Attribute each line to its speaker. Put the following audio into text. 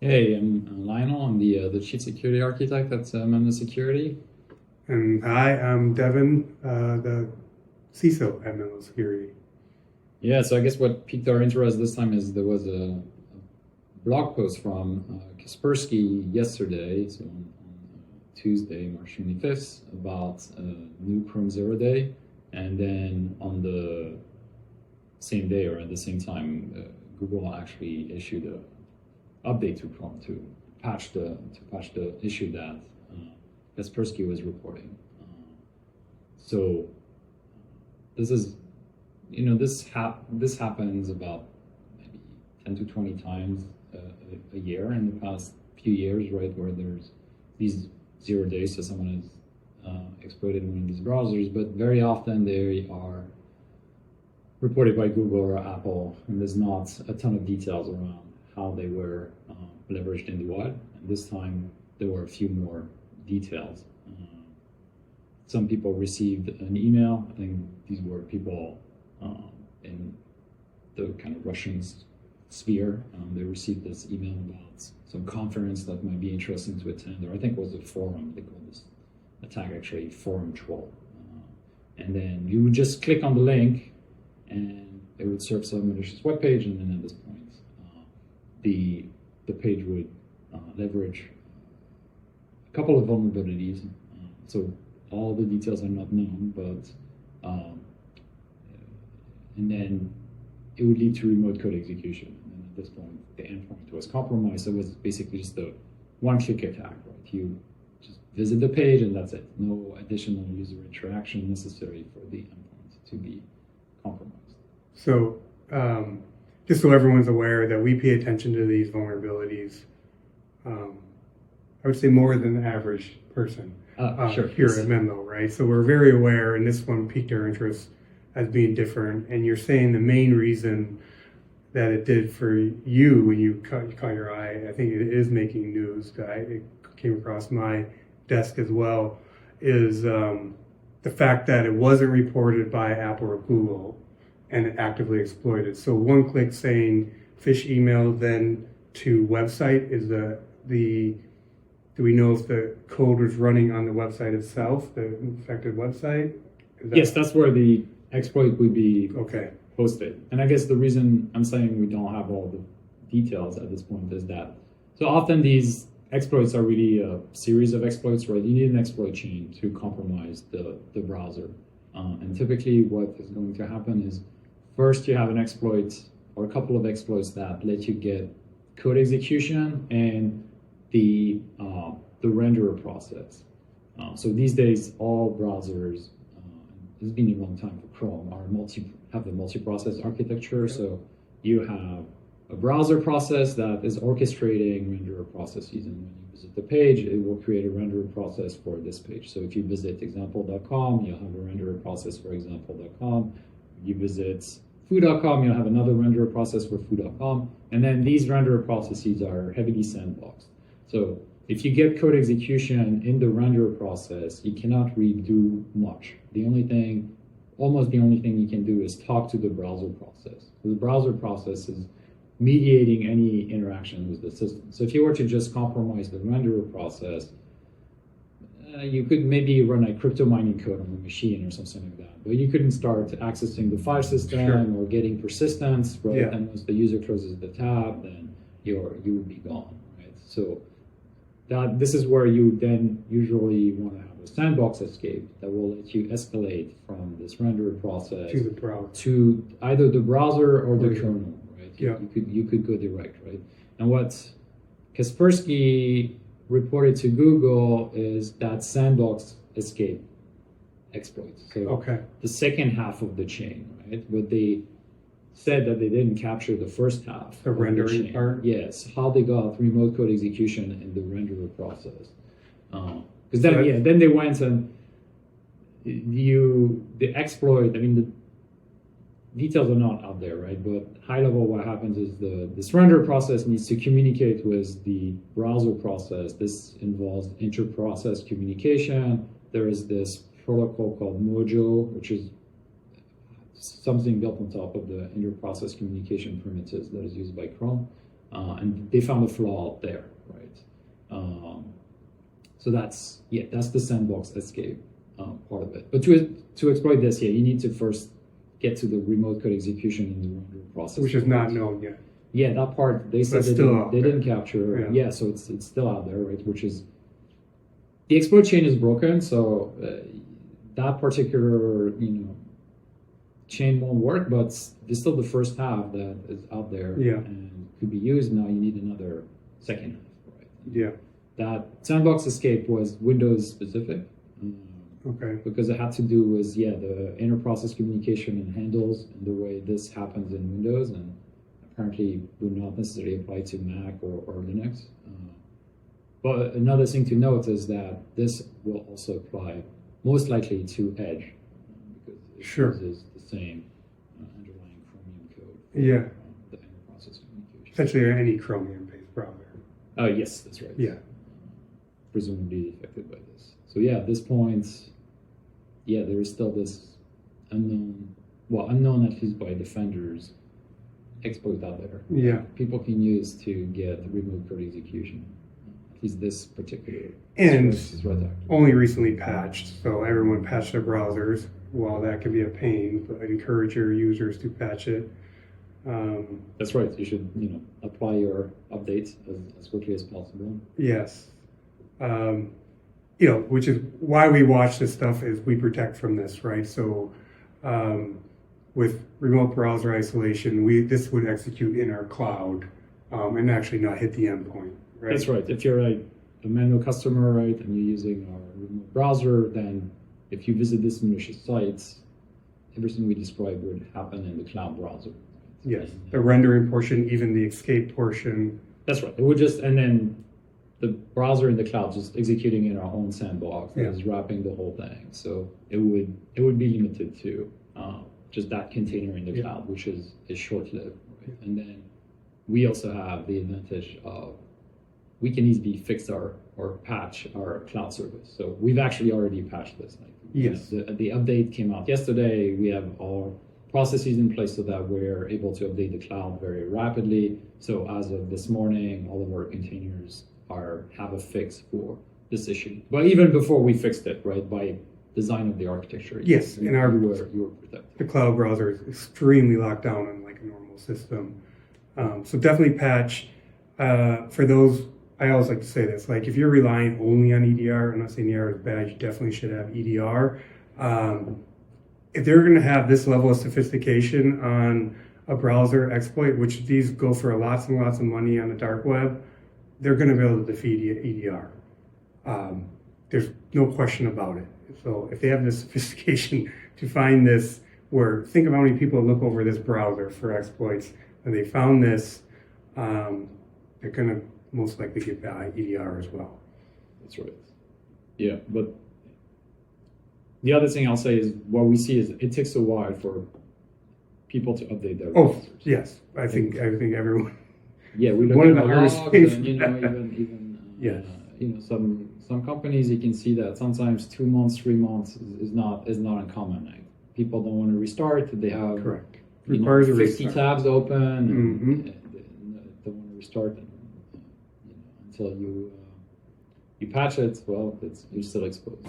Speaker 1: Hey, I'm Lionel. I'm the chief security architect at Menlo Security.
Speaker 2: And hi, I'm Devin, the CISO at Menlo Security.
Speaker 1: Yeah, so I guess what piqued our interest this time is there was a blog post from Kaspersky yesterday, so on Tuesday, March 25th, about new Chrome 0 day, and then on the same day or at the same time, Google actually issued a update to Chrome to patch the issue that Kaspersky was reporting. So this is, this happens about maybe 10 to 20 times a year in the past few years, right? Where there's these 0 days, so someone has exploited one of these browsers, but very often they are reported by Google or Apple, and there's not a ton of details around how they were leveraged in the wild. And this time there were a few more details. Some people received an email. I think these were people in the kind of Russian sphere. They received this email about some conference that might be interesting to attend, or I think it was a forum. They called this attack actually forum troll. And then you would just click on the link and it would serve some malicious web page, and then at this point the page would leverage a couple of vulnerabilities. So all the details are not known, but and then it would lead to remote code execution. And at this point, the endpoint was compromised. So it was basically just a one-click attack, right? You just visit the page and that's it. No additional user interaction necessary for the endpoint to be compromised.
Speaker 2: So just so everyone's aware that we pay attention to these vulnerabilities, I would say more than the average person
Speaker 1: Sure.
Speaker 2: here at Menlo, right? So we're very aware, and this one piqued our interest as being different. And you're saying the main reason that it did for you when you caught your eye, I think it is making news. It came across my desk as well, is the fact that it wasn't reported by Apple or Google and actively exploited. So one click saying phish email then to website is do we know if the code was running on the website itself, the infected website?
Speaker 1: Yes, that's where the exploit would be
Speaker 2: Okay.
Speaker 1: posted. And I guess the reason I'm saying we don't have all the details at this point is that so often these exploits are really a series of exploits, right? You need an exploit chain to compromise the browser. And typically what is going to happen is first you have an exploit or a couple of exploits that let you get code execution and the renderer process. So these days, all browsers, it's been a long time for Chrome, have the multi-process architecture. So you have a browser process that is orchestrating renderer processes, and when you visit the page, it will create a renderer process for this page. So if you visit example.com, you'll have a renderer process for example.com. You visit foo.com, you'll have another renderer process for foo.com, and then these renderer processes are heavily sandboxed. So if you get code execution in the renderer process, you cannot really do much. Almost the only thing you can do is talk to the browser process. So the browser process is mediating any interaction with the system. So if you were to just compromise the renderer process, you could maybe run a crypto mining code on the machine or something like that, but you couldn't start accessing the file system or getting persistence, right? Yeah. And once the user closes the tab, then you would be gone, right? So this is where you then usually want to have a sandbox escape that will let you escalate from this renderer process
Speaker 2: to the browser,
Speaker 1: to either the browser or the kernel, right?
Speaker 2: Yeah.
Speaker 1: You could go direct, right? And what Kaspersky reported to Google is that sandbox escape exploit. So the second half of the chain, right? But they said that they didn't capture the first half.
Speaker 2: The rendering part?
Speaker 1: Yes, how they got remote code execution in the renderer process. Because then they went and the exploit, I mean, the details are not out there, right? But high level, what happens is this renderer process needs to communicate with the browser process. This involves inter-process communication. There is this protocol called Mojo, which is something built on top of the inter-process communication primitives that is used by Chrome. and they found a flaw there, right? So that's the sandbox escape part of it. But to exploit this, you need to first get to the remote code execution in the render process,
Speaker 2: which is not known yet.
Speaker 1: Yeah, that part they said they didn't capture. Yeah, so it's still out there, right? Which is the exploit chain is broken, so that particular chain won't work. But there's still the first half that is out there and could be used. Now you need another second half, right?
Speaker 2: Yeah.
Speaker 1: That sandbox escape was Windows specific.
Speaker 2: Okay.
Speaker 1: Because it had to do with the inter-process communication and handles and the way this happens in Windows, and apparently would not necessarily apply to Mac or Linux. But another thing to note is that this will also apply most likely to Edge, because it uses the same underlying Chromium code for the inter-process communication.
Speaker 2: Essentially any Chromium-based browser.
Speaker 1: Yes, that's right.
Speaker 2: Yeah.
Speaker 1: Presumably affected by this. So at this point, there is still this unknown at least by defenders, exploit out there.
Speaker 2: Yeah.
Speaker 1: People can use to get remote code execution. At least this particular
Speaker 2: and
Speaker 1: threat actor.
Speaker 2: Only recently patched, so everyone patched their browsers. While that can be a pain, but I'd encourage your users to patch it.
Speaker 1: That's right. You should apply your updates as quickly as possible.
Speaker 2: Yes. Which is why we watch this stuff, is we protect from this, right? So with remote browser isolation, this would execute in our cloud and actually not hit the endpoint, right?
Speaker 1: That's right. If you're a Menlo customer, right, and you're using our remote browser, then if you visit this malicious sites, everything we described would happen in the cloud browser. Right?
Speaker 2: Yes, the rendering portion, even the escape portion.
Speaker 1: That's right. It would and then the browser in the cloud just executing in our own sandbox is wrapping the whole thing. So it would be limited to just that container in the cloud, which is short-lived. Right? And then we also have the advantage of we can easily fix or patch our cloud service. So we've actually already patched this.
Speaker 2: Yes.
Speaker 1: The update came out yesterday. We have all processes in place so that we're able to update the cloud very rapidly. So as of this morning, all of our containers have a fix for this issue. But even before we fixed it, right, by design of the architecture,
Speaker 2: yes,
Speaker 1: you were protected.
Speaker 2: The cloud browser is extremely locked down on like a normal system. So definitely patch. For those, I always like to say this, like if you're relying only on EDR, I'm not saying EDR is bad, you definitely should have EDR. If they're going to have this level of sophistication on a browser exploit, which these go for lots and lots of money on the dark web, they're going to be able to defeat EDR. There's no question about it. So if they have the sophistication to find this, think of how many people look over this browser for exploits, and they found this, they're going to most likely get by EDR as well.
Speaker 1: That's right. Yeah, but the other thing I'll say is what we see is it takes a while for people to update their browsers.
Speaker 2: Yes, I think everyone.
Speaker 1: Yeah, we look at the logs, and even some companies you can see that sometimes 2 months, 3 months is not uncommon. Like, people don't want to restart. They have
Speaker 2: correct
Speaker 1: 50 tabs open, and they don't want to restart until you patch it. Well, you're still exposed.